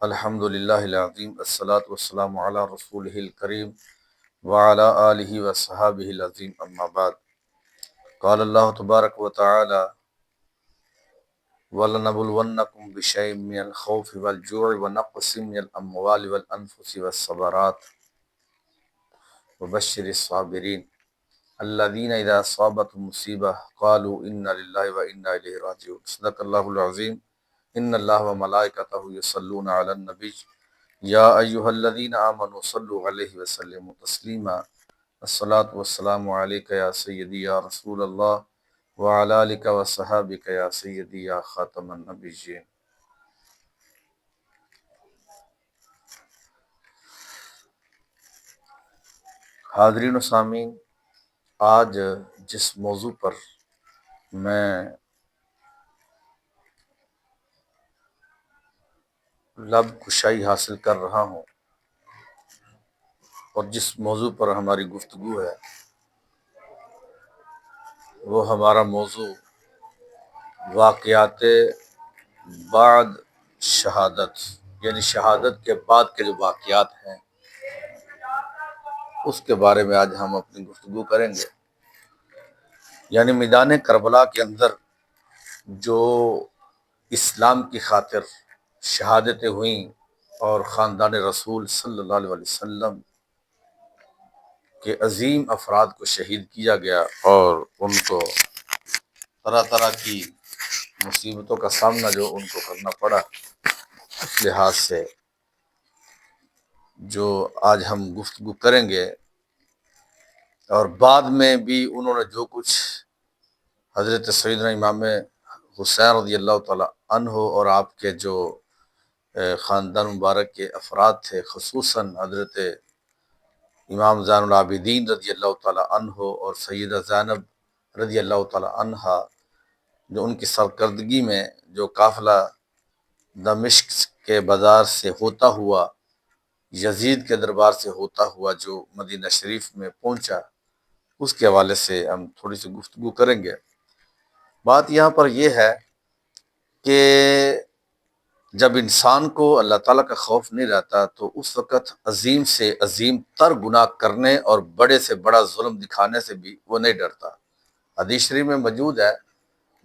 الحمد للہ العظیم الصلاۃ والسلام علی رسولہ الکریم وعلی آلہ وصحابہ العظیم اما بعد قال اللہ تبارک و تعالی وَلَنَبْلُوَنَّكُمْ بِشَيْءٍ مِّنَ الْخَوْفِ وَالْجُوعِ وَنَقْصٍ مِّنَ الْأَمْوَالِ وَالْأَنفُسِ وَالثَّمَرَاتِ وَبَشِّرِ الصَّابِرِينَ الَّذِينَ إِذَا أَصَابَتْهُم مُّصِيبَةٌ قَالُوا إِنَّا لِلَّهِ وَإِنَّا إِلَيْهِ رَاجِعُونَ صدق اللہ العظیم۔ ان اللہ وملائکتہ یصلون علی النبی یا ایہا الذین آمنوا صلوا علیہ وسلموا تسلیما الصلاۃ والسلام علیک یا سیدی یا رسول اللہ وعلی آلک وصحابک یا سیدی یا خاتم النبیین۔ حاضرین و سامعین، آج جس موضوع پر میں لب کشائی حاصل کر رہا ہوں اور جس موضوع پر ہماری گفتگو ہے وہ ہمارا موضوع واقعات بعد شہادت، یعنی شہادت کے بعد کے جو واقعات ہیں اس کے بارے میں آج ہم اپنی گفتگو کریں گے۔ یعنی میدان کربلا کے اندر جو اسلام کی خاطر شہادتیں ہوئیں اور خاندان رسول صلی اللہ علیہ وسلم کے عظیم افراد کو شہید کیا گیا اور ان کو طرح طرح کی مصیبتوں کا سامنا جو ان کو کرنا پڑا، اس لحاظ سے جو آج ہم گفتگو کریں گے، اور بعد میں بھی انہوں نے جو کچھ حضرت سیدنا امام حسین رضی اللہ تعالی عنہ اور آپ کے جو خاندان مبارک کے افراد تھے، خصوصاً حضرت امام زین العابدین رضی اللہ تعالی عنہ اور سیدہ زینب رضی اللہ تعالی عنہا، جو ان کی سرکردگی میں جو قافلہ دمشق کے بازار سے ہوتا ہوا، یزید کے دربار سے ہوتا ہوا جو مدینہ شریف میں پہنچا، اس کے حوالے سے ہم تھوڑی سی گفتگو کریں گے۔ بات یہاں پر یہ ہے کہ جب انسان کو اللہ تعالیٰ کا خوف نہیں رہتا تو اس وقت عظیم سے عظیم تر گناہ کرنے اور بڑے سے بڑا ظلم دکھانے سے بھی وہ نہیں ڈرتا۔ حدیث شریف میں موجود ہے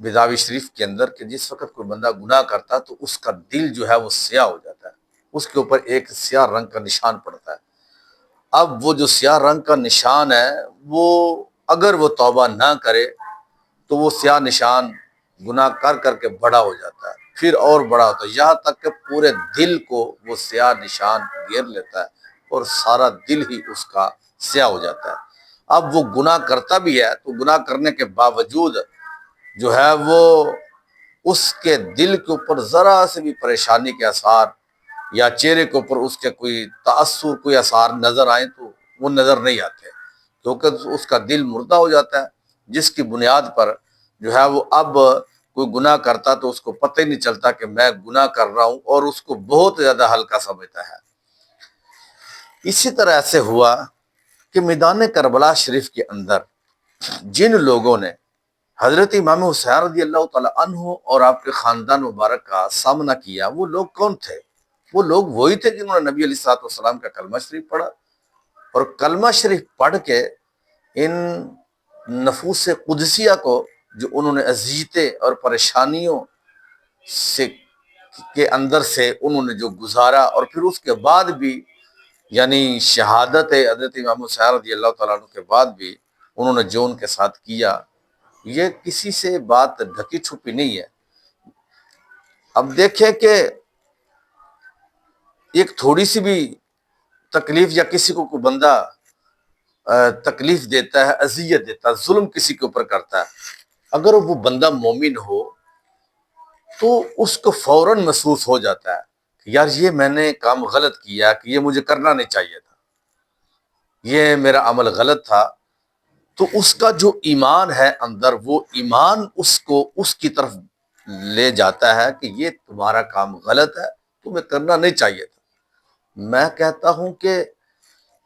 بیضاوی شریف کے اندر کہ جس وقت کوئی بندہ گناہ کرتا تو اس کا دل جو ہے وہ سیاہ ہو جاتا ہے، اس کے اوپر ایک سیاہ رنگ کا نشان پڑتا ہے۔ اب وہ جو سیاہ رنگ کا نشان ہے وہ اگر وہ توبہ نہ کرے تو وہ سیاہ نشان گناہ کر کر کے بڑا ہو جاتا ہے، پھر اور بڑا ہوتا ہے، یہاں تک کہ پورے دل کو وہ سیاہ نشان گھیر لیتا ہے اور سارا دل ہی اس کا سیاہ ہو جاتا ہے۔ اب وہ گناہ کرتا بھی ہے تو گناہ کرنے کے باوجود جو ہے وہ اس کے دل کے اوپر ذرا سے بھی پریشانی کے آثار یا چہرے کے اوپر اس کے کوئی تاثر، کوئی آثار نظر آئیں تو وہ نظر نہیں آتے، کیونکہ اس کا دل مردہ ہو جاتا ہے، جس کی بنیاد پر جو ہے وہ اب کوئی گناہ کرتا تو اس کو پتہ ہی نہیں چلتا کہ میں گناہ کر رہا ہوں، اور اس کو بہت زیادہ ہلکا سمجھتا ہے۔ اسی طرح ایسے ہوا کہ میدان کربلا شریف کے اندر جن لوگوں نے حضرت امام حسین رضی اللہ تعالی عنہ اور آپ کے خاندان مبارک کا سامنا کیا، وہ لوگ کون تھے؟ وہ لوگ وہی تھے جنہوں نے نبی علیہ الصلوۃ والسلام کا کلمہ شریف پڑھا، اور کلمہ شریف پڑھ کے ان نفوس قدسیہ کو جو انہوں نے اذیتیں اور پریشانیوں سے کے اندر سے انہوں نے جو گزارا، اور پھر اس کے بعد بھی یعنی شہادت حضرت امام حسین رضی اللہ تعالیٰ عنہ کے بعد بھی انہوں نے جو ان کے ساتھ کیا، یہ کسی سے بات ڈھکی چھپی نہیں ہے۔ اب دیکھیں کہ ایک تھوڑی سی بھی تکلیف یا کسی کو کوئی بندہ تکلیف دیتا ہے، اذیت دیتا ہے، ظلم کسی کے اوپر کرتا ہے، اگر وہ بندہ مومن ہو تو اس کو فوراً محسوس ہو جاتا ہے کہ یار یہ میں نے کام غلط کیا، کہ یہ مجھے کرنا نہیں چاہیے تھا، یہ میرا عمل غلط تھا، تو اس کا جو ایمان ہے اندر، وہ ایمان اس کو اس کی طرف لے جاتا ہے کہ یہ تمہارا کام غلط ہے، تمہیں کرنا نہیں چاہیے تھا۔ میں کہتا ہوں کہ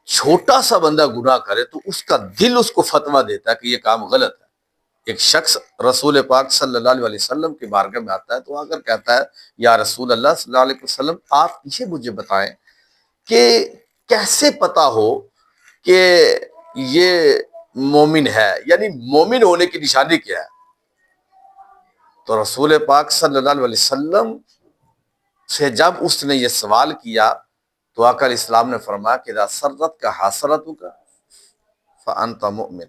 چھوٹا سا بندہ گناہ کرے تو اس کا دل اس کو فتویٰ دیتا ہے کہ یہ کام غلط ہے، ایک شخص رسول پاک صلی اللہ علیہ وسلم کی بارگاہ میں آتا ہے تو آ کر کہتا ہے یا رسول اللہ صلی اللہ علیہ وسلم آپ یہ مجھے بتائیں کہ کیسے پتا ہو کہ یہ مومن ہے، یعنی مومن ہونے کی نشانی کیا ہے؟ تو رسول پاک صلی اللہ علیہ وسلم سے جب اس نے یہ سوال کیا تو آقا علیہ السلام نے فرمایا کہ اذا سرت کا حسرتک فانت مؤمن،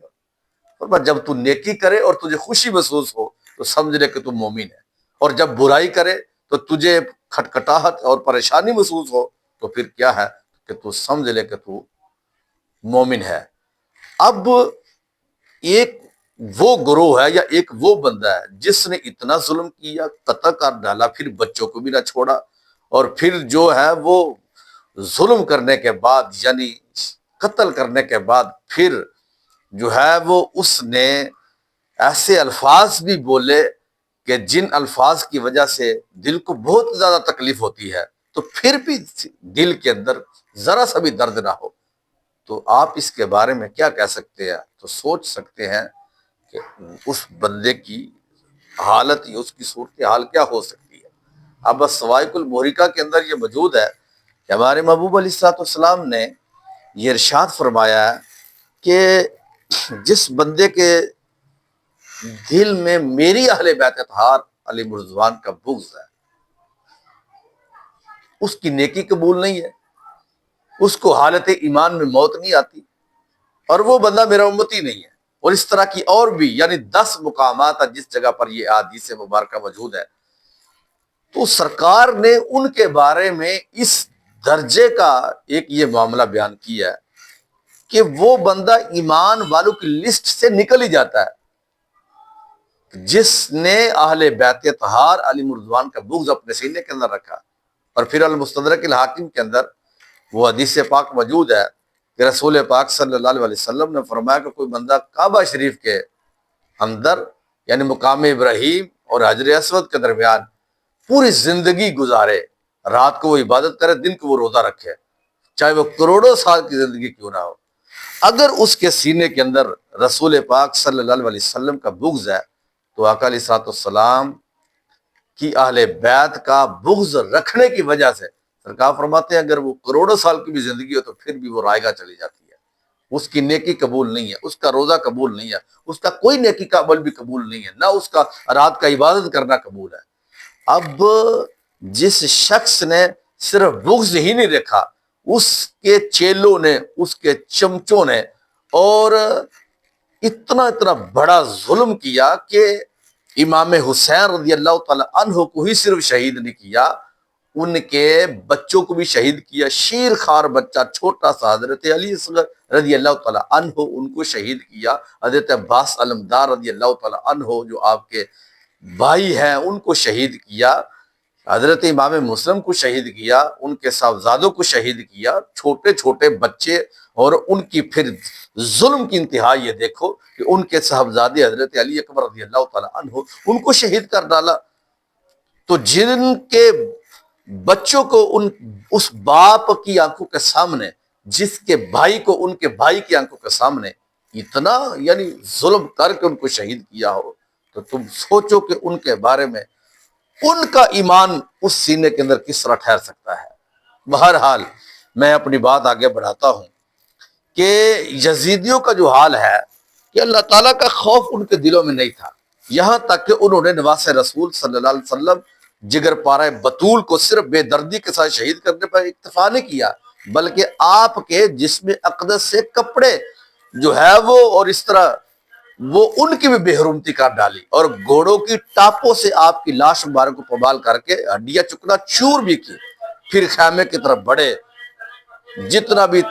فرمایا جب تو نیکی کرے اور تجھے خوشی محسوس ہو تو سمجھ لے کہ تو مومن ہے، اور جب برائی کرے تو تجھے کھٹکھٹاہٹ اور پریشانی محسوس ہو تو پھر کیا ہے کہ تو سمجھ لے کہ تو مومن ہے۔ اب ایک وہ گروہ ہے یا ایک وہ بندہ ہے جس نے اتنا ظلم کیا، قتل کر ڈالا، پھر بچوں کو بھی نہ چھوڑا، اور پھر جو ہے وہ ظلم کرنے کے بعد یعنی قتل کرنے کے بعد پھر جو ہے وہ اس نے ایسے الفاظ بھی بولے کہ جن الفاظ کی وجہ سے دل کو بہت زیادہ تکلیف ہوتی ہے، تو پھر بھی دل کے اندر ذرا سا بھی درد نہ ہو، تو آپ اس کے بارے میں کیا کہہ سکتے ہیں؟ تو سوچ سکتے ہیں کہ اس بندے کی حالت یا اس کی صورتحال کیا ہو سکتی ہے۔ اب بس سوائق المحرقہ کے اندر یہ موجود ہے کہ ہمارے محبوب علیہ الصلوۃ والسلام نے یہ ارشاد فرمایا ہے کہ جس بندے کے دل میں میری اہل بیت اطہار علی مرضوان کا بغض ہے، اس کی نیکی قبول نہیں ہے، اس کو حالت ایمان میں موت نہیں آتی، اور وہ بندہ میرا امتی نہیں ہے۔ اور اس طرح کی اور بھی یعنی 10 مقامات ہیں جس جگہ پر یہ احادیث مبارکہ موجود ہے۔ تو سرکار نے ان کے بارے میں اس درجے کا ایک یہ معاملہ بیان کیا ہے کہ وہ بندہ ایمان والوں کی لسٹ سے نکل ہی جاتا ہے جس نے اہل بیت طہار علی مرضوان کا بغض اپنے سینے کے اندر رکھا۔ اور پھر المستدرک الحاکم کے اندر وہ حدیث پاک موجود ہے کہ رسول پاک صلی اللہ علیہ وسلم نے فرمایا کہ کوئی بندہ کعبہ شریف کے اندر یعنی مقام ابراہیم اور حجر اسود کے درمیان پوری زندگی گزارے، رات کو وہ عبادت کرے، دن کو وہ روزہ رکھے، چاہے وہ کروڑوں سال کی زندگی کیوں نہ ہو، اگر اس کے سینے کے اندر رسول پاک صلی اللہ علیہ وسلم کا بغض ہے تو آقا علیہ الصلوۃ والسلام کی اہل بیت کا بغض رکھنے کی وجہ سے سرکار فرماتے ہیں اگر وہ کروڑوں سال کی بھی زندگی ہو تو پھر بھی وہ رائے گاہ چلی جاتی ہے، اس کی نیکی قبول نہیں ہے، اس کا روزہ قبول نہیں ہے، اس کا کوئی نیکی کا عمل بھی قبول نہیں ہے، نہ اس کا رات کا عبادت کرنا قبول ہے۔ اب جس شخص نے صرف بغض ہی نہیں رکھا، اس کے چیلوں نے، اس کے چمچوں نے اور اتنا بڑا ظلم کیا کہ امام حسین رضی اللہ تعالی عنہ کو ہی صرف شہید نہیں کیا، ان کے بچوں کو بھی شہید کیا، شیر خوار بچہ چھوٹا سا حضرت علی اصغر رضی اللہ تعالی عنہ ان کو شہید کیا، حضرت عباس علمدار رضی اللہ تعالی عنہ جو آپ کے بھائی ہیں ان کو شہید کیا، حضرت امام مسلم کو شہید کیا، ان کے صاحبزادوں کو شہید کیا، چھوٹے چھوٹے بچے، اور ان کی پھر ظلم کی انتہا یہ دیکھو کہ ان کے صاحبزادے حضرت علی اکبر رضی اللہ تعالی عنہ ان کو شہید کر ڈالا۔ تو جن کے بچوں کو اس باپ کی آنکھوں کے سامنے، جس کے بھائی کو ان کے بھائی کی آنکھوں کے سامنے اتنا یعنی ظلم کر کے ان کو شہید کیا ہو، تو تم سوچو کہ ان کے بارے میں ان کا ایمان اس سینے کے اندر کس طرح ٹھہر سکتا ہے۔ بہرحال میں اپنی بات آگے بڑھاتا ہوں کہ یزیدیوں کا جو حال ہے کہ اللہ تعالیٰ کا خوف ان کے دلوں میں نہیں تھا، یہاں تک کہ انہوں نے نواس رسول صلی اللہ علیہ وسلم جگر پارہ بطول کو صرف بے دردی کے ساتھ شہید کرنے پر اکتفا نہیں کیا، بلکہ آپ کے جسم اقدس سے کپڑے جو ہے وہ اور اس طرح وہ ان کی بھی بے حرمتی کر ڈالی، اور گھوڑوں کی ٹاپوں سے آپ کی لاش مبارک کو پمال کر کے ہڈیاں چکنا چور بھی کی، پھر خیمے کی طرف بڑھے، جتنا بھی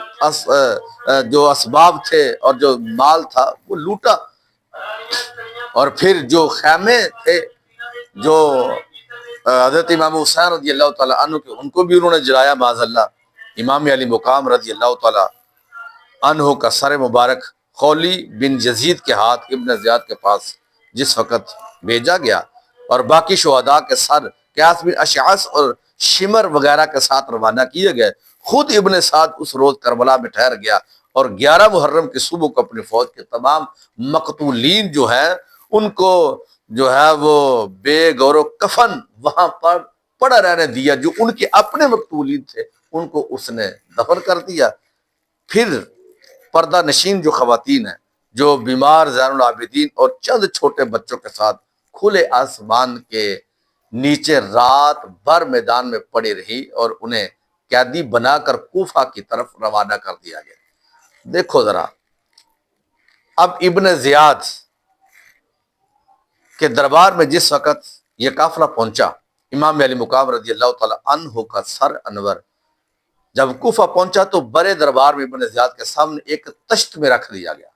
جو اسباب تھے اور جو مال تھا وہ لوٹا، اور پھر جو خیمے تھے جو حضرت امام حسین رضی اللہ تعالیٰ عنہ کے ان کو بھی انہوں نے جلایا معاذ اللہ۔ امام علی مقام رضی اللہ تعالیٰ عنہ کا سر مبارک خولی بن یزید کے ہاتھ ابن زیاد کے پاس جس وقت بھیجا گیا، اور باقی شہداء کے سر قیاس بن اشعث اور شمر وغیرہ کے ساتھ روانہ کیے گئے، خود ابن سعد اس روز کربلا میں ٹھہر گیا، اور 11 محرم کی صبح کو اپنی فوج کے تمام مقتولین جو ہیں ان کو جو ہے وہ بے گور و کفن وہاں پر پڑا رہنے دیا، جو ان کے اپنے مقتولین تھے ان کو اس نے دفن کر دیا۔ پھر پردہ نشین جو خواتین ہیں، جو بیمار زین العابدین اور چند چھوٹے بچوں کے ساتھ کھلے آسمان کے نیچے رات بھر میدان میں پڑی رہی اور انہیں قیدی بنا کر کوفہ کی طرف روانہ کر دیا گیا۔ دیکھو ذرا، اب ابن زیاد کے دربار میں جس وقت یہ قافلہ پہنچا، امام علی مقام رضی اللہ تعالی عنہ کا سر انور جب کوفہ پہنچا تو بڑے دربار میں ابن زیاد کے سامنے ایک تشت میں رکھ دیا گیا۔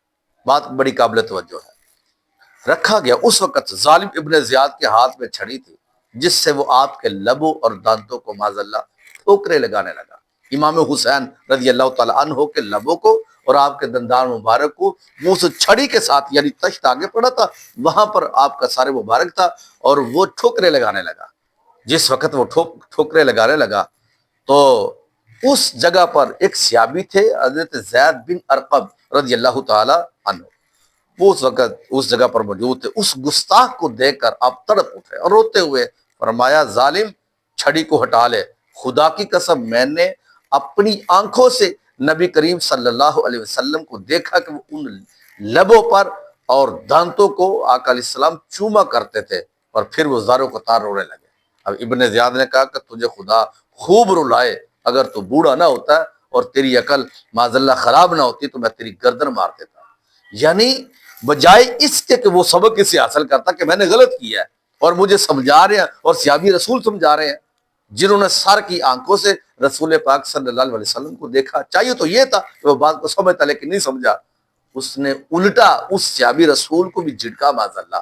بات بڑی قابل توجہ ہے، رکھا گیا۔ اس وقت ظالم ابن زیاد کے ہاتھ میں چھڑی تھی جس سے وہ آپ کے لبوں اور دانتوں کو معاذ اللہ ٹھوکرے لگانے لگا۔ امام حسین رضی اللہ تعالی عنہ کے لبوں کو اور آپ کے دندان مبارک کو وہ اس چھڑی کے ساتھ، یعنی تشت آگے پڑا تھا، وہاں پر آپ کا سارے مبارک تھا اور وہ ٹھوکرے لگانے لگا۔ جس وقت وہ ٹھوکرے لگانے لگا تو اس جگہ پر ایک صحابی تھے حضرت زید بن ارقم رضی اللہ تعالی عنہ، وہ اس وقت اس جگہ پر موجود تھے۔ اس گستاخ کو دیکھ کر آپ تڑپ اٹھے اور روتے ہوئے فرمایا، ظالم چھڑی کو ہٹا لے، خدا کی قسم میں نے اپنی آنکھوں سے نبی کریم صلی اللہ علیہ وسلم کو دیکھا کہ وہ ان لبوں پر اور دانتوں کو آقا علیہ السلام چوما کرتے تھے، اور پھر وہ زاروں کو تار رونے لگے۔ اب ابن زیاد نے کہا کہ تجھے خدا خوب رلائے، اگر تو بوڑھا نہ ہوتا اور تیری عقل معاذ اللہ خراب نہ ہوتی تو میں تیری گردن مار دیتا۔ یعنی بجائے اس کے کہ وہ سبق اسے حاصل کرتا کہ میں نے غلط کیا ہے اور مجھے سمجھا رہے ہیں اور صحابی رسول سمجھا رہے ہیں جنہوں نے سر کی آنکھوں سے رسول پاک صلی اللہ علیہ وسلم کو دیکھا، چاہیے تو یہ تھا کہ وہ بات کو سمجھتا لیکن نہیں سمجھا۔ اس نے الٹا اس صحابی رسول کو بھی جھٹکا، معاذ اللہ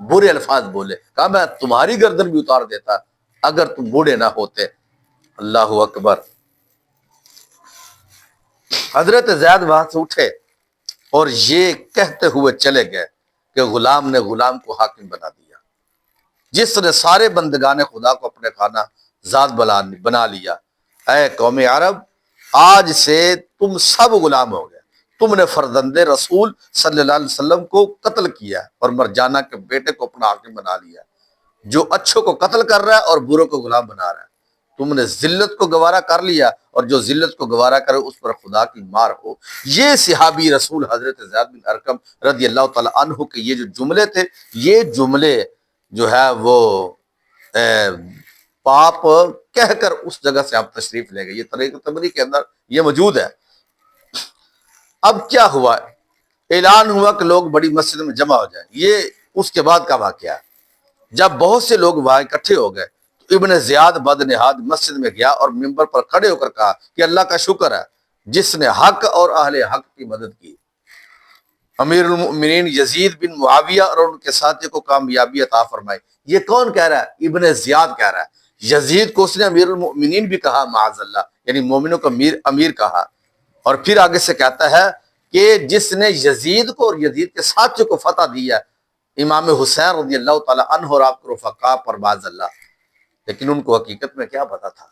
برے الفاظ بولے، کہا میں تمہاری گردن بھی اتار دیتا اگر تم بوڑھے نہ ہوتے۔ اللہ اکبر۔ حضرت زید وہاں سے اٹھے اور یہ کہتے ہوئے چلے گئے کہ غلام نے غلام کو حاکم بنا دیا، جس نے سارے بندگان خدا کو اپنے خانہ ذات بنا لیا۔ اے قوم عرب، آج سے تم سب غلام ہو گئے، تم نے فرزند رسول صلی اللہ علیہ وسلم کو قتل کیا اور مرجانہ کے بیٹے کو اپنا حاکم بنا لیا، جو اچھوں کو قتل کر رہا ہے اور بروں کو غلام بنا رہا ہے۔ تم نے ذلت کو گوارا کر لیا اور جو ذلت کو گوارا کرے اس پر خدا کی مار ہو۔ یہ صحابی رسول حضرت زید بن ارقم رضی اللہ تعالی عنہ کے یہ جو جملے تھے، یہ جملے جو ہے وہ پاپ کہہ کر اس جگہ سے آپ تشریف لے گئے۔ یہ طریق تبری کے اندر یہ موجود ہے۔ اب کیا ہوا؟ اعلان ہوا کہ لوگ بڑی مسجد میں جمع ہو جائیں۔ یہ اس کے بعد کا واقعہ ہے۔ جب بہت سے لوگ وہاں اکٹھے ہو گئے تو ابن زیاد بدنہاد مسجد میں گیا اور ممبر پر کھڑے ہو کر کہا کہ اللہ کا شکر ہے جس نے حق اور اہل حق کی مدد کی۔ امیر المؤمنین یزید بن معاویہ اور ان کے ساتھی کو کامیابی عطا فرمائی۔ یہ کون کہہ رہا ہے؟ ابن زیاد کہہ رہا ہے۔ یزید کو اس نے امیر المؤمنین بھی کہا معاذ اللہ، یعنی مومنوں کا امیر کہا، اور پھر آگے سے کہتا ہے کہ جس نے یزید کو اور یزید کے ساتھیوں کو فتح دیا، امام حسین رضی اللہ تعالی عنہ اور آپ کے رفقا پر معاذ اللہ۔ لیکن ان کو حقیقت میں کیا پتا تھا؟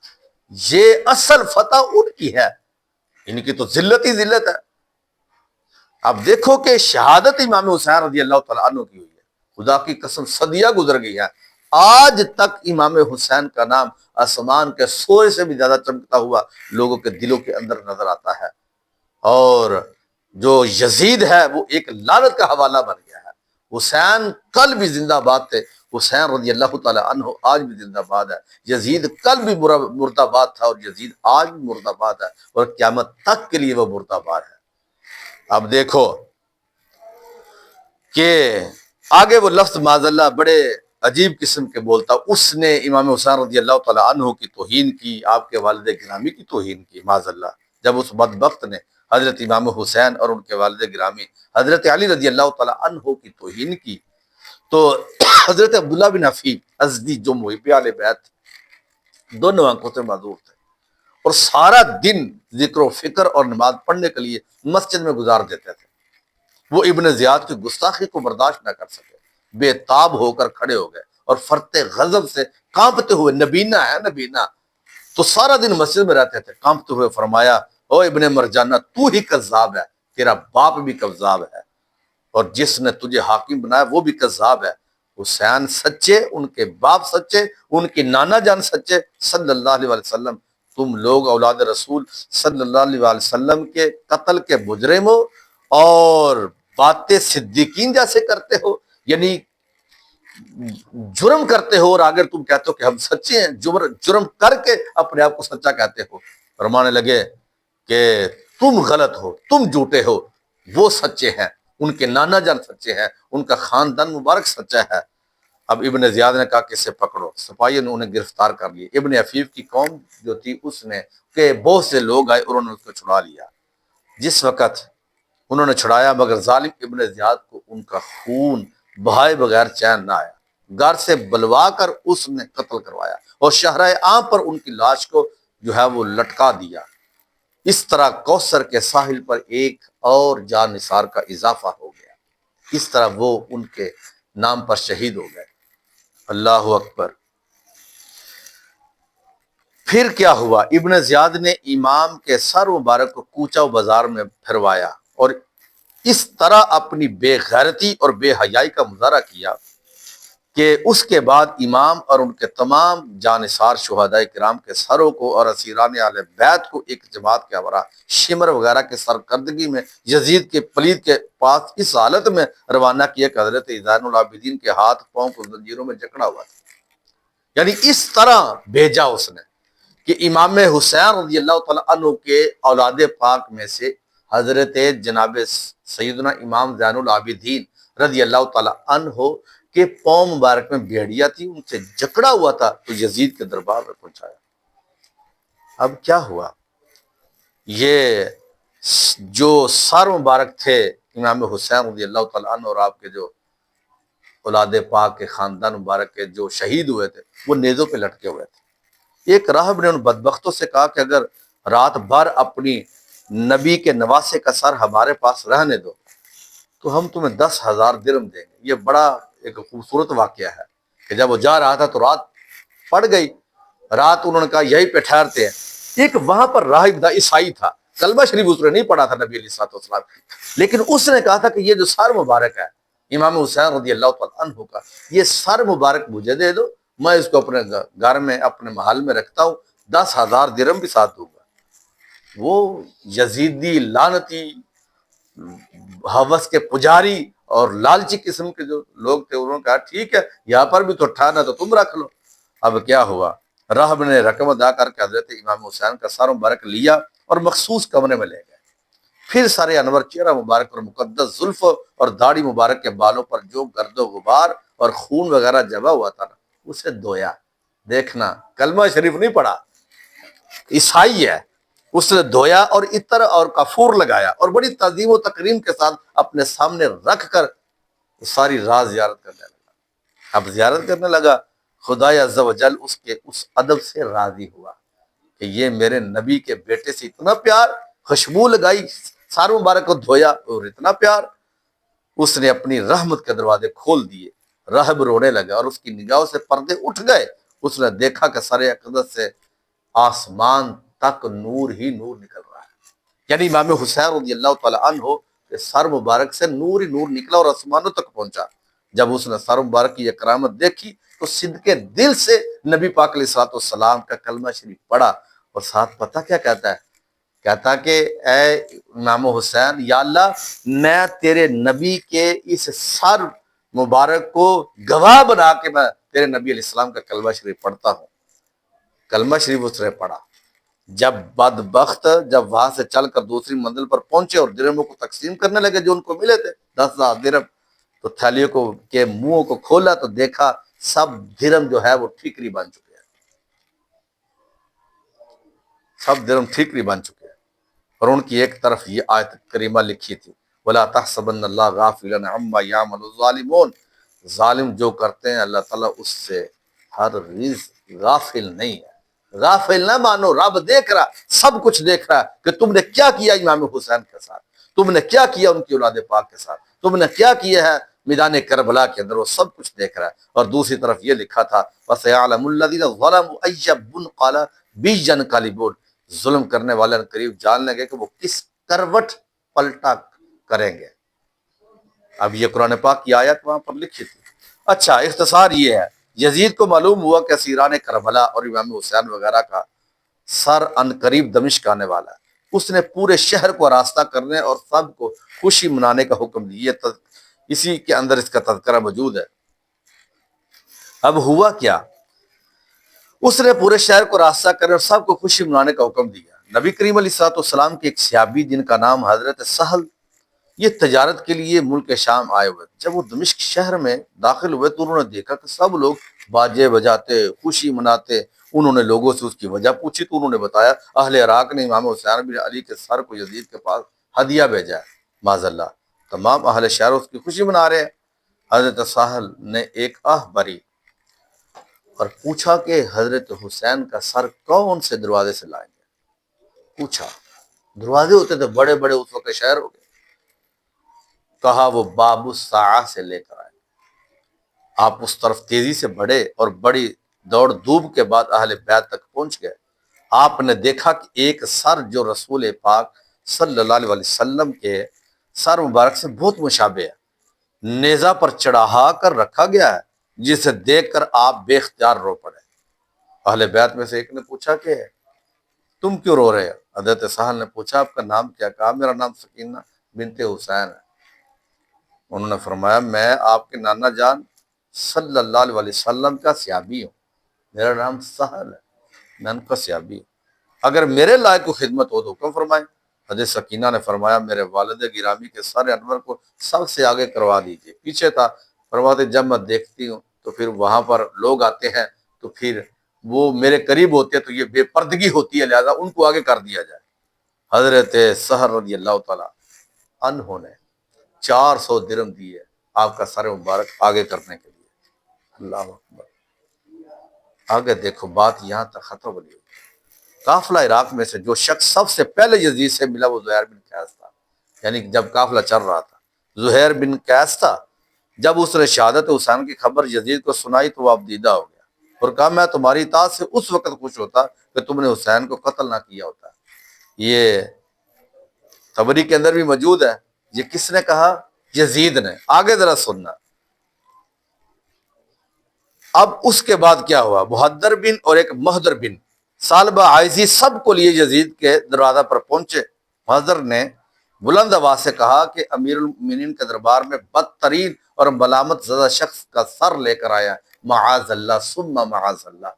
یہ اصل فتح ان کی ہے، ان کی تو ذلت ہی ذلت ہے۔ اب دیکھو کہ شہادت امام حسین رضی اللہ تعالی عنہ کی ہوئی ہے، خدا کی قسم صدیاں گزر گئی ہے، آج تک امام حسین کا نام آسمان کے سورج سے بھی زیادہ چمکتا ہوا لوگوں کے دلوں کے اندر نظر آتا ہے۔ اور جو یزید ہے وہ ایک لعنت کا حوالہ بن گیا ہے۔ حسین کل بھی زندہ باد تھے، حسین رضی اللہ تعالی عنہ آج بھی زندہ باد ہے۔ یزید کل بھی مردہ باد تھا اور یزید آج بھی مردہ باد ہے، اور قیامت تک کے لیے وہ مردہ باد ہے۔ اب دیکھو کہ آگے وہ لفظ معاذ اللہ بڑے عجیب قسم کے بولتا، اس نے امام حسین رضی اللہ تعالی عنہ کی توہین کی، آپ کے والد گرامی کی توہین کی معاذ اللہ۔ جب اس بدبخت نے حضرت امام حسین اور ان کے والد گرامی حضرت علی رضی اللہ تعالی عنہ کی توہین کی تو حضرت عبداللہ بن حفیظ ازدی جو محب اہل بیت دونوں آنکھوں سے معذور تھے اور سارا دن ذکر و فکر اور نماز پڑھنے کے لیے مسجد میں گزار دیتے تھے۔ وہ ابن زیاد کی گستاخی کو برداشت نہ کر سکے، بے تاب ہو کر کھڑے ہو گئے اور فرط غضب سے کانپتے ہوئے، نبینا ہے نبینا تو سارا دن مسجد میں رہتے تھے، کانپتے ہوئے فرمایا، او ابن مرجانہ تو ہی کذاب ہے، تیرا باپ بھی کذاب ہے۔ اور جس نے تجھے حاکم بنایا وہ بھی کذاب ہے۔ حسین سچے، ان کے باپ سچے، ان کی نانا جان سچے صلی اللہ علیہ وسلم۔ تم لوگ اولاد رسول صلی اللہ علیہ وسلم کے قتل کے مجرم ہو اور باتیں صدیقین جیسے کرتے ہو، یعنی جرم کرتے ہو اور اگر تم کہتے ہو کہ ہم سچے ہیں، جرم کر کے اپنے آپ کو سچا کہتے ہو۔ فرمانے لگے کہ تم غلط ہو، تم جھوٹے ہو، وہ سچے ہیں، ان کے نانا جان سچے ہیں، ان کا خاندان مبارک سچا ہے۔ اب ابن زیاد نے کہا کہ اسے پکڑو، سپاہیوں نے انہیں گرفتار کر لیے۔ ابن عفیف کی قوم جو تھی اس نے کہ بہت سے لوگ آئے اور انہوں نے اس کو چھڑا لیا۔ جس وقت انہوں نے چھڑایا مگر ظالم ابن زیاد کو ان کا خون بہائے بغیر چین نہ آیا، گھر سے بلوا کر اس نے قتل کروایا اور شہرۂ عام پر ان کی لاش کو جو ہے وہ لٹکا دیا۔ اس طرح کوثر کے ساحل پر ایک اور جان نثار کا اضافہ ہو گیا، اس طرح وہ ان کے نام پر شہید ہو گئے۔ اللہ اکبر۔ پھر کیا ہوا؟ ابن زیاد نے امام کے سر مبارک کو کوچہ و بازار میں پھروایا اور اس طرح اپنی بے غیرتی اور بے حیائی کا مظاہرہ کیا کہ اس کے بعد امام اور ان کے تمام جانثار شہداء کرام کے سروں کو اور اسیران اہل بیت کو ایک جماعت کے ہمراہ شمر وغیرہ کے سرکردگی میں یزید کے پلید کے پاس اس حالت میں روانہ کیا کہ حضرت زین العابدین کے ہاتھ پاؤں کو زنجیروں میں جکڑا ہوا تھا۔ یعنی اس طرح بھیجا اس نے کہ امام حسین رضی اللہ تعالیٰ عنہ کے اولاد پاک میں سے حضرت جناب سیدنا امام زین العابدین رضی اللہ تعالیٰ عنہ کے پاؤں مبارک میں بھیڑیا تھی، ان سے جکڑا ہوا تھا، تو یزید کے دربار میں پہنچایا۔ اب کیا ہوا؟ یہ جو سر مبارک تھے امام حسین رضی اللہ تعالیٰ عنہ اور آپ کے جو اولاد پاک کے خاندان مبارک کے جو شہید ہوئے تھے وہ نیزوں پہ لٹکے ہوئے تھے۔ ایک راہب نے ان بدبختوں سے کہا کہ اگر رات بھر اپنی نبی کے نواسے کا سر ہمارے پاس رہنے دو تو ہم تمہیں 10,000 درہم دیں گے۔ یہ بڑا ایک خوبصورت واقعہ ہے کہ جب وہ جا رہا تھا تو رات پڑ گئی، رات انہوں نے کہا یہی پہ ٹھہرتے ہیں۔ ایک وہاں پر راہب تھا، عیسائی تھا، کلمہ شریف اس نے نہیں پڑھا تھا نبی علیہ الصلوۃ والسلام، لیکن اس نے کہا تھا کہ یہ جو سر مبارک ہے امام حسین رضی اللہ تعالیٰ عنہ کا، یہ سر مبارک مجھے دے دو، میں اس کو اپنے گھر میں اپنے محل میں رکھتا ہوں، 10,000 درہم بھی ساتھ دوں گا۔ وہ یزیدی لعنتی ہوس کے پجاری اور لالچی قسم کے جو لوگ تھے انہوں نے کہا ٹھیک ہے، یہاں پر بھی تو ٹھہرنا تو تم رکھ لو۔ اب کیا ہوا؟ راہب نے رقم ادا کر کے حضرت امام حسین کا سر مبارک لیا اور مخصوص کمرے میں لے گئے۔ پھر سر انور، چہرہ مبارک اور مقدس زلف اور داڑھی مبارک کے بالوں پر جو گرد و غبار اور خون وغیرہ جمع ہوا تھا نا اسے دھویا۔ دیکھنا، کلمہ شریف نہیں پڑھا، عیسائی ہے، اس نے دھویا اور عطر اور کافور لگایا اور بڑی تعظیم و تکریم کے ساتھ اپنے سامنے رکھ کر ساری رات زیارت کرنے لگا۔ اب زیارت کرنے لگا، خدا عز و جل اس کے اس ادب سے راضی ہوا کہ یہ میرے نبی کے بیٹے سے اتنا پیار، خوشبو لگائی، سر مبارک کو دھویا اور اتنا پیار۔ اس نے اپنی رحمت کے دروازے کھول دیے۔ راہب رونے لگا اور اس کی نگاہوں سے پردے اٹھ گئے۔ اس نے دیکھا کہ سر اقدس سے آسمان تک نور ہی نور نکل رہا ہے، یعنی امام حسین رضی اللہ تعالیٰ عنہ کے سر مبارک سے نور ہی نور نکلا اور آسمانوں تک پہنچا۔ جب اس نے سر مبارک کی یہ کرامت دیکھی تو صدقے دل سے نبی پاک علیہ الصلوۃ والسلام کا کلمہ شریف پڑھا اور ساتھ پتہ کیا کہتا ہے؟ کہتا کہ اے امام حسین، یا اللہ میں تیرے نبی کے اس سر مبارک کو گواہ بنا کے میں تیرے نبی علیہ السلام کا کلمہ شریف پڑھتا ہوں۔ کلمہ شریف اس نے پڑھا۔ جب بدبخت جب وہاں سے چل کر دوسری منزل پر پہنچے اور درہموں کو تقسیم کرنے لگے جو ان کو ملے تھے 10,000 درہم، تو تھیلیوں کو کے منہوں کو کھولا تو دیکھا سب درہم جو ہے وہ ٹھیکری بن چکے ہیں، سب درہم ٹھیکری بن چکے ہیں۔ اور ان کی ایک طرف یہ آیت کریمہ لکھی تھی، وَلَا تَحْسَبَنَّ اللَّهَ غَافِلًا عَمَّا يَعْمَلُ الظَّالِمُونَ، ظالم جو کرتے ہیں اللہ تعالیٰ اس سے ہرگز غافل نہیں ہے۔ غافل نہ مانو، رب دیکھ رہا، سب کچھ دیکھ رہا کہ تم نے کیا کیا امام حسین کے ساتھ، تم نے کیا کیا ان کی اولاد پاک کے ساتھ، تم نے کیا کیا ہے میدان کربلا کے اندر، وہ سب کچھ دیکھ رہا ہے۔ اور دوسری طرف یہ لکھا تھا وَسَيَعْلَمُ الَّذِينَ ظَلَمُوا أَيَّ مُنقَلَبٍ يَنقَلِبُونَ، ظلم کرنے والے قریب جان لیں گے کہ وہ کس کروٹ پلٹا کریں گے۔ اب یہ قرآن پاک کی آیت وہاں پر لکھی تھی۔ اچھا، اختصار یہ ہے، یزید کو معلوم ہوا کہ اسیران کربلا اور امام حسین وغیرہ کا سر ان قریب دمشق آنے والا ہے۔ اس نے پورے شہر کو راستہ کرنے اور سب کو خوشی منانے کا حکم دیا۔ اسی کے اندر اس کا تذکرہ موجود ہے۔ اب ہوا کیا، اس نے پورے شہر کو راستہ کرنے اور سب کو خوشی منانے کا حکم دیا۔ نبی کریم علیہ الصلوۃ والسلام کے ایک صحابی جن کا نام حضرت سہل، یہ تجارت کے لیے ملک شام آئے ہوئے۔ جب وہ دمشق شہر میں داخل ہوئے تو انہوں نے دیکھا کہ سب لوگ باجے بجاتے، خوشی مناتے۔ انہوں نے لوگوں سے اس کی وجہ پوچھی تو انہوں نے بتایا اہل عراق نے امام حسین بن علی کے سر کو یزید کے پاس ہدیہ بھیجا ہے۔ معاذ اللہ، تمام اہل شہر اس کی خوشی منا رہے ہیں۔ حضرت سہل نے ایک آہ بھری اور پوچھا کہ حضرت حسین کا سر کون سے دروازے سے لائیں گے؟ پوچھا، دروازے ہوتے تھے بڑے بڑے اس وقت شہر ہو گئے۔ کہا وہ باب الساعہ سے لے کر آئے۔ آپ اس طرف تیزی سے بڑھے اور بڑی دوڑ دھوپ کے بعد اہل بیت تک پہنچ گئے۔ آپ نے دیکھا کہ ایک سر جو رسول پاک صلی اللہ علیہ وسلم کے سر مبارک سے بہت مشابہ ہے، نیزہ پر چڑھا کر رکھا گیا ہے، جسے دیکھ کر آپ بے اختیار رو پڑے۔ اہل بیت میں سے ایک نے پوچھا کہ تم کیوں رو رہے ہو؟ حضرت سہل نے پوچھا آپ کا نام کیا؟ کہا میرا نام سکینہ بنت حسین ہے۔ انہوں نے فرمایا میں آپ کے نانا جان صلی اللہ علیہ وسلم کا صحابی ہوں، میرا نام سہل ہے، میں ان کا صحابی ہوں، اگر میرے لائق کو خدمت ہو تو حکم فرمائیں۔ حضرت سکینہ نے فرمایا میرے والد گرامی کے سر انور کو سب سے آگے کروا دیجیے۔ پیچھے تھا، فرماتے جب میں دیکھتی ہوں تو پھر وہاں پر لوگ آتے ہیں تو پھر وہ میرے قریب ہوتے ہیں تو یہ بے پردگی ہوتی ہے، لہذا ان کو آگے کر دیا جائے۔ حضرت سہل رضی اللہ تعالی عنہ نے 400 درہم دیے آپ کا سر مبارک آگے کرنے کے لیے۔ اللہ اکبر، آگے دیکھو بات یہاں تک ختم ہو گئی۔ قافلہ عراق میں سے جو شخص سب سے پہلے یزید سے ملا وہ زہیر بن قیس تھا، یعنی جب قافلہ چل رہا تھا زہیر بن قیس تھا۔ جب اس نے شہادت حسین کی خبر یزید کو سنائی تو وہ ابدیدہ ہو گیا اور کہا میں تمہاری اطاعت سے اس وقت خوش ہوتا کہ تم نے حسین کو قتل نہ کیا ہوتا۔ یہ طبری کے اندر بھی موجود ہے۔ یہ کس نے کہا؟ یزید نے۔ آگے ذرا سننا۔ اب اس کے بعد کیا ہوا؟ محدر بن اور ایک محدر بن سالبہ عائزی سب کو لیے یزید کے دروازہ پر پہنچے۔ محدر نے بلند آواز سے کہا کہ امیر المومنین کے دربار میں بدترین اور ملامت زدہ شخص کا سر لے کر آیا، معاذ اللہ ثم معاذ اللہ۔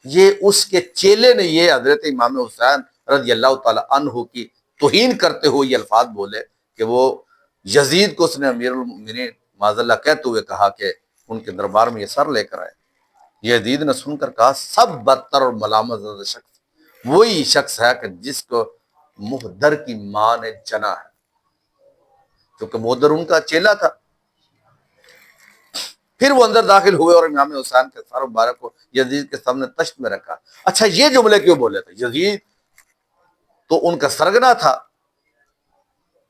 یہ اس کے چیلے نے یہ حضرت امام حسین رضی اللہ تعالی عنہ کی توہین کرتے ہوئے یہ الفاظ بولے کہ وہ یزید کو اس نے امیر المومنین معاذ اللہ کہتے ہوئے کہا کہ ان کے دربار میں یہ سر لے کر آئے۔ یزید نے سن کر کہا سب بدتر اور ملامت زدہ شخص وہی شخص ہے کہ جس کو محدر کی ماں نے جنا ہے، کیونکہ محدر ان کا چیلا تھا۔ پھر وہ اندر داخل ہوئے اور امام حسین کے سر مبارک کو یزید کے سامنے تشت میں رکھا۔ اچھا، یہ جملے کیوں بولے تھے؟ یزید تو ان کا سرگنا تھا،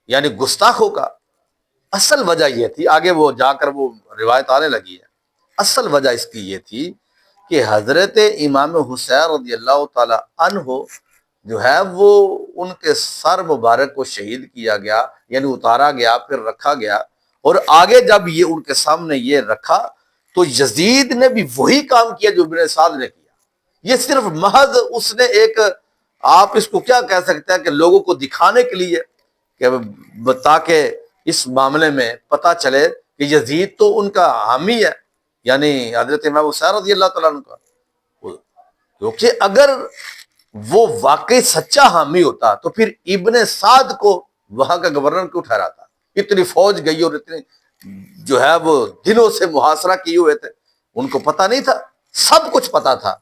یعنی گستاخ ہوگا۔ اصل وجہ یہ تھی، آگے وہ جا کر وہ روایت آنے لگی ہے، اصل وجہ اس کی یہ تھی کہ حضرت امام حسین رضی اللہ تعالی عنہ جو ہے وہ ان کے سر مبارک کو شہید کیا گیا، یعنی اتارا گیا، پھر رکھا گیا، اور آگے جب یہ ان کے سامنے یہ رکھا تو یزید نے بھی وہی کام کیا جو ابن سعد نے کیا۔ یہ صرف محض اس نے ایک، آپ اس کو کیا کہہ سکتے ہیں کہ لوگوں کو دکھانے کے لیے، کہ تاکہ اس معاملے میں پتہ چلے کہ یزید تو ان کا حامی ہے، یعنی حضرت امام حسین رضی اللہ تعالیٰ عنہ کا، کیونکہ اگر وہ واقعی سچا حامی ہوتا تو پھر ابن سعد کو وہاں کا گورنر کیوں ٹھہراتا؟ اتنی فوج گئی اور اتنی جو ہے وہ دنوں سے محاصرہ کیے ہوئے تھے، ان کو پتہ نہیں تھا؟ سب کچھ پتہ تھا،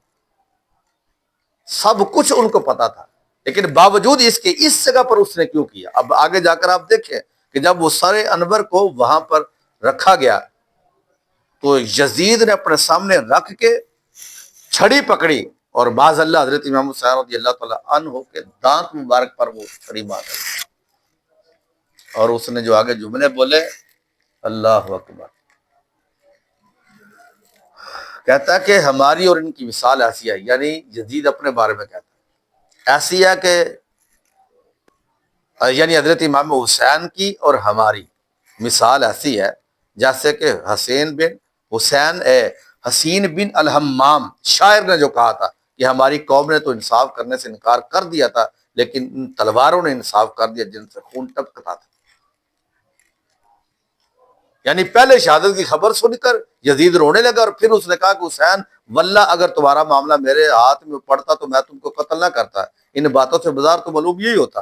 سب کچھ ان کو پتا تھا، لیکن باوجود اس کے اس جگہ پر اس نے کیوں کیا؟ اب آگے جا کر آپ دیکھیں کہ جب وہ سر انور کو وہاں پر رکھا گیا تو یزید نے اپنے سامنے رکھ کے چھڑی پکڑی اور باذ اللہ حضرت امام حسین رضی اللہ تعالیٰ عنہ کے دانت مبارک پر وہ چھڑی مار دی، اور اس نے جو آگے جملے بولے، اللہ اکبر، کہتا ہے کہ ہماری اور ان کی مثال ایسی ہے، یعنی یزید اپنے بارے میں کہتا ہے ایسی ہے کہ یعنی حضرت امام حسین کی اور ہماری مثال ایسی ہے جیسے کہ حسین بن الحمام شاعر نے جو کہا تھا کہ ہماری قوم نے تو انصاف کرنے سے انکار کر دیا تھا، لیکن ان تلواروں نے انصاف کر دیا جن سے خون ٹپکتا تھا۔ یعنی پہلے شہادت کی خبر سن کر یزید رونے لگا، اور پھر اس نے کہا کہ حسین واللہ اگر تمہارا معاملہ میرے ہاتھ میں پڑتا تو میں تم کو قتل نہ کرتا۔ ان باتوں سے بازار تو معلوم یہی ہوتا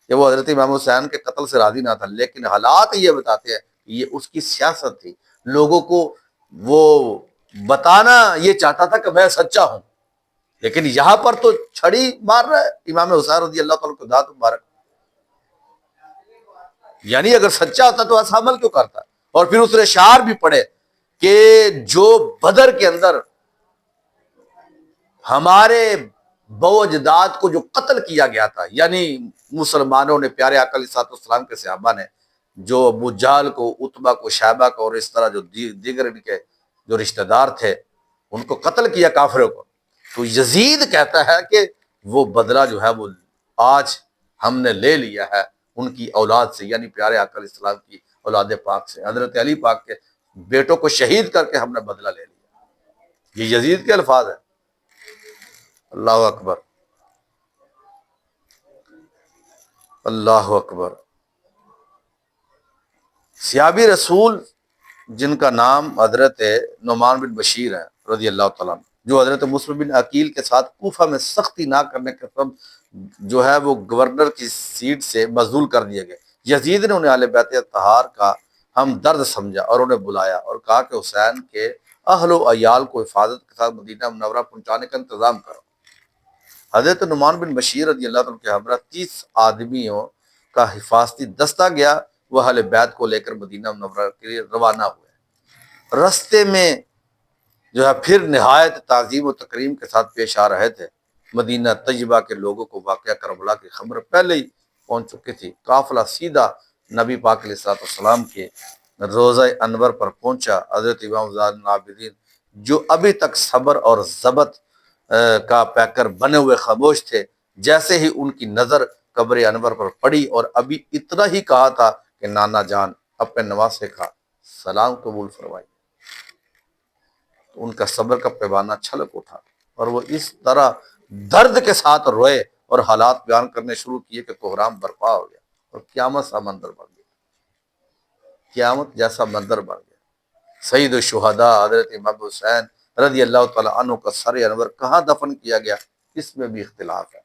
کہ وہ حضرت امام حسین کے قتل سے راضی نہ تھا، لیکن حالات یہ بتاتے ہیں کہ یہ اس کی سیاست تھی، لوگوں کو وہ بتانا یہ چاہتا تھا کہ میں سچا ہوں، لیکن یہاں پر تو چھڑی مار رہا ہے امام حسین رضی اللہ تعالیٰ کو ذات مبارک۔ یعنی اگر سچا ہوتا تو ایسا عمل کیوں کرتا؟ اور پھر اس نے اشعار بھی پڑھے کہ جو بدر کے اندر ہمارے بو اجداد کو جو قتل کیا گیا تھا، یعنی مسلمانوں نے، پیارے آقا علیہ الصلوۃ والسلام کے صحابہ نے، جو ابو جہل کو، عتبہ کو، شیبہ کو اور اس طرح جو دیگر ان کے جو رشتہ دار تھے ان کو قتل کیا کافروں کو، تو یزید کہتا ہے کہ وہ بدلہ جو ہے وہ آج ہم نے لے لیا ہے ان کی اولاد سے، یعنی پیارے آقا علیہ السلام کی اولاد پاک سے، حضرت علی پاک کے بیٹوں کو شہید کر کے ہم نے بدلہ لے لیا۔ یہ یزید کے الفاظ ہیں۔ اللہ اکبر، اللہ اکبر۔ صحابی رسول جن کا نام حضرت نعمان بن بشیر ہے رضی اللہ تعالیٰ عنہ، جو حضرت مسلم بن عقیل کے ساتھ کوفہ میں سختی نہ کرنے کے سبب جو ہے وہ گورنر کی سیٹ سے معزول کر دیے گئے، یزید نے انہیں اہل بیت اطہار کا ہم درد سمجھا اور انہیں بلایا اور کہا کہ حسین کے اہل و عیال کو حفاظت کے ساتھ مدینہ منورہ پہنچانے کا انتظام کرو۔ حضرت نعمان بن بشیر رضی اللہ عنہ کے ہمراہ 30 آدمیوں کا حفاظتی دستہ گیا، وہ اہل بیت کو لے کر مدینہ منورہ کے لیے روانہ ہوئے۔ رستے میں جو ہے پھر نہایت تعظیم و تکریم کے ساتھ پیش آ رہے تھے۔ مدینہ طیبہ کے لوگوں کو واقعہ کربلا کی خبر پہلے ہی پہنچ چکی تھی۔ قافلہ سیدھا نبی پاک علیہ الصلوۃ والسلام کے روضہ انور پر پہنچا۔ حضرت امام زین العابدین جو ابھی تک صبر اور ضبط کا پیکر بنے ہوئے خاموش تھے، جیسے ہی ان کی نظر قبر انور پر پڑی اور ابھی اتنا ہی کہا تھا کہ نانا جان اپنے نواسے کا سلام قبول فرمائیے، تو ان کا صبر کا پیمانہ چھلک اٹھا اور وہ اس طرح درد کے ساتھ روئے اور حالات بیان کرنے شروع کیے کہ کوہرام برپا ہو گیا اور قیامت سا منظر بن گیا، قیامت جیسا منظر بن گیا۔ سید الشہداء حضرت امام حسین رضی اللہ تعالیٰ عنہ کا سر انور کہاں دفن کیا گیا اس میں بھی اختلاف ہے۔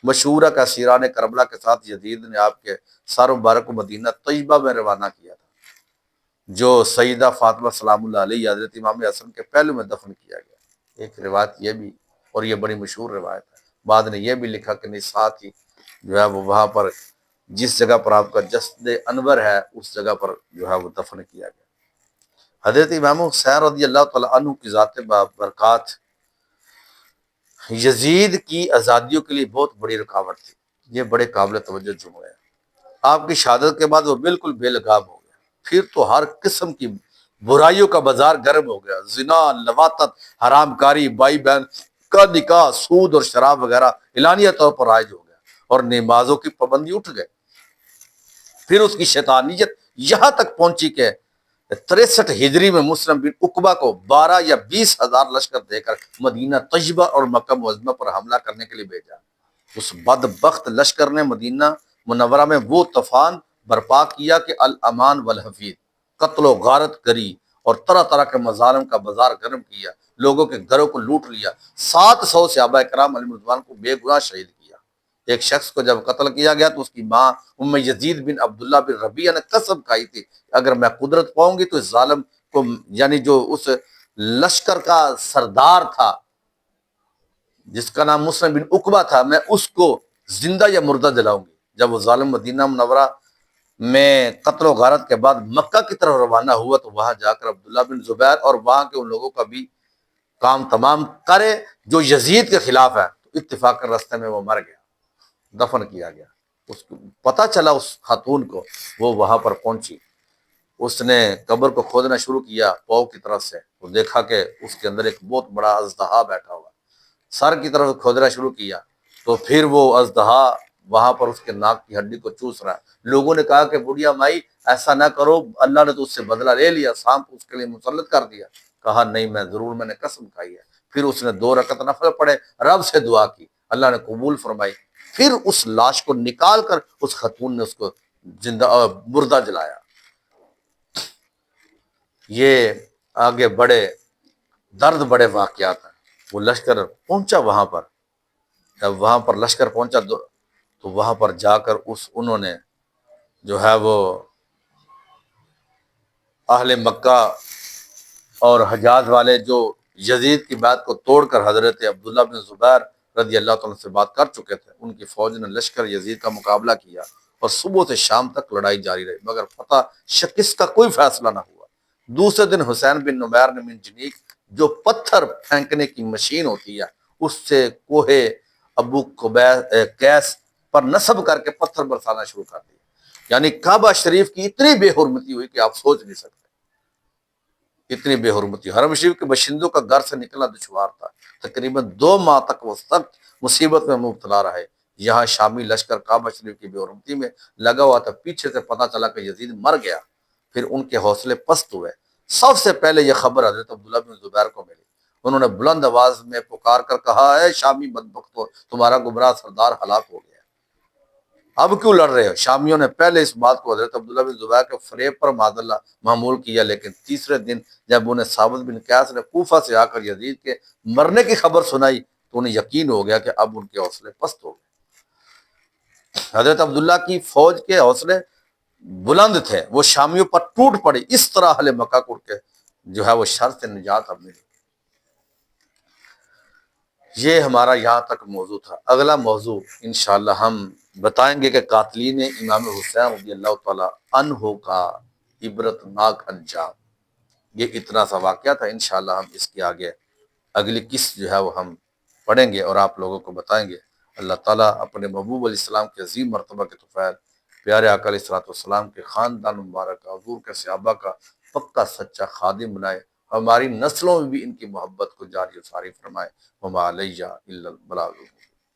مشہور کا سیران کربلا کے ساتھ یزید نے آپ کے سر مبارک کو مدینہ طیبہ میں روانہ کیا تھا، جو سیدہ فاطمہ سلام اللہ علیہ حضرت امام حسن کے پہلو میں دفن کیا گیا۔ ایک روایت یہ بھی، اور یہ بڑی مشہور روایت ہے، بعد نے یہ بھی لکھا کہ نہیں ساتھ ہی جو ہے وہ وہاں پر جس جگہ پر آپ کا جسد انور ہے اس جگہ پر جو ہے وہ دفن کیا گیا۔ حضرت امام حسین رضی اللہ تعالیٰ عنہ کی ذات برکات یزید کی آزادیوں کے لیے بہت بڑی رکاوٹ تھی۔ یہ بڑے قابل توجہ جملے ہیں۔ آپ کی شہادت کے بعد وہ بالکل بے لگام ہو گیا، پھر تو ہر قسم کی برائیوں کا بازار گرم ہو گیا، زنا، لواطت، حرام کاری، بائی بہن کا نکاح، سود اور شراب وغیرہ اعلانیہ طور پر رائج ہو گیا اور نمازوں کی پابندی اٹھ گئے۔ پھر اس کی شیطانیت یہاں تک پہنچی کہ 63 ہجری میں مسلم بن عقبہ کو 12 یا 20 ہزار لشکر دے کر مدینہ طیبہ اور مکہ معظمہ پر حملہ کرنے کے لیے بھیجا۔ اس بدبخت لشکر نے مدینہ منورہ میں وہ طوفان برپا کیا کہ الامان والحفیظ، قتل و غارت گری اور طرح طرح کے مظالم کا بازار گرم کیا، لوگوں کے گھروں کو لوٹ لیا، 700 صحابہ کرام علیہ رضوان کو بے گناہ شہید کیا۔ ایک شخص کو جب قتل کیا گیا تو اس کی ماں ام یزید بن عبداللہ بن ربیعہ نے قسم کھائی تھی اگر میں قدرت پاؤں گی تو اس ظالم کو، یعنی جو اس لشکر کا سردار تھا جس کا نام مسلم بن عقبہ تھا، میں اس کو زندہ یا مردہ جلاؤں گی۔ جب وہ ظالم مدینہ منورہ میں قتل و غارت کے بعد مکہ کی طرف روانہ ہوا تو وہاں جا کر عبداللہ بن زبیر اور وہاں کے ان لوگوں کا بھی کام تمام کرے جو یزید کے خلاف ہے، تو اتفاق راستے میں وہ مر گیا، دفن کیا گیا۔ اس کو پتہ چلا اس خاتون کو، وہ وہاں پر پہنچی، اس نے قبر کو کھودنا شروع کیا پاؤں کی طرف سے، وہ دیکھا کہ اس کے اندر ایک بہت بڑا اژدہا بیٹھا ہوا، سر کی طرف کھودنا شروع کیا تو پھر وہ اژدہا وہاں پر اس کے ناک کی ہڈی کو چوس رہا ہے۔ لوگوں نے کہا کہ بڑھیا مائی ایسا نہ کرو، اللہ نے تو اس سے بدلہ لے لیا، سانپ اس کے لیے مسلط کر دیا۔ کہا نہیں، میں نے قسم کھائی ہے۔ پھر اس نے 2 رکعت نفل پڑھے، رب سے دعا کی، اللہ نے قبول فرمائی۔ پھر اس لاش کو نکال کر اس خاتون نے اس کو زندہ مردہ جلایا۔ یہ آگے بڑے درد بڑے واقعات ہیں۔ وہ لشکر پہنچا وہاں پر، جب وہاں پر لشکر پہنچا تو وہاں پر جا کر انہوں نے جو ہے وہ اہل مکہ اور حجاز والے جو یزید کی بات کو توڑ کر حضرت عبداللہ بن زبیر رضی اللہ تعالیٰ سے بات کر چکے تھے، ان کی فوج نے لشکر یزید کا مقابلہ کیا اور صبح سے شام تک لڑائی جاری رہی، مگر فتح شکست کا کوئی فیصلہ نہ ہوا۔ دوسرے دن حسین بن نمیر نے منجنیق، جو پتھر پھینکنے کی مشین ہوتی ہے، اس سے کوہ ابو قیس پر نصب کر کے پتھر برسانا شروع کر دیا۔ یعنی کعبہ شریف کی اتنی بے حرمتی ہوئی کہ آپ سوچ نہیں سکتے، اتنی بے حرمتی۔ حرم شریف کے باشندوں کا گھر سے نکلنا دشوار تھا۔ تقریباً 2 ماہ تک وہ سخت مصیبت میں مبتلا رہے۔ یہاں شامی لشکر کعبہ شریف کی بے حرمتی میں لگا ہوا تھا۔ پیچھے سے پتہ چلا کہ یزید مر گیا، پھر ان کے حوصلے پست ہوئے۔ سب سے پہلے یہ خبر حضرت عبداللہ بن زبیر کو ملی۔ انہوں نے بلند آواز میں پکار کر کہا، اے شامی بدبختو، تمہارا گمراہ سردار ہلاک ہو گیا، اب کیوں لڑ رہے ہو؟ شامیوں نے پہلے اس بات کو حضرت عبداللہ بن زبیر کے فریب پر معاذ اللہ معمول کیا، لیکن تیسرے دن جب انہیں ثابت بن قیس نے کوفہ سے آ کر یزید کے مرنے کی خبر سنائی تو انہیں یقین ہو گیا کہ اب ان کے حوصلے پست ہو گئے۔ حضرت عبداللہ کی فوج کے حوصلے بلند تھے، وہ شامیوں پر ٹوٹ پڑی۔ اس طرح اہل مکہ کو کے جو ہے وہ شر سے نجات اب ملی۔ یہ ہمارا یہاں تک موضوع تھا۔ اگلا موضوع انشاءاللہ ہم بتائیں گے کہ قاتلین امام حسین رضی اللہ تعالی عنہ کا عبرت ناک انجام۔ یہ اتنا سا واقعہ تھا، انشاءاللہ ہم اس کے آگے اگلی قسط جو ہے وہ ہم پڑھیں گے اور آپ لوگوں کو بتائیں گے۔ اللہ تعالیٰ اپنے محبوب علیہ السلام کے عظیم مرتبہ کے طفیل پیارے آقا علیہ الصلوۃ والسلام کے خاندان مبارک کا، حضور کے صحابہ کا پکا سچا خادم بنائے، ہماری نسلوں میں بھی ان کی محبت کو جاری و ساری فرمائے۔ وما علیہ الا البلاغ۔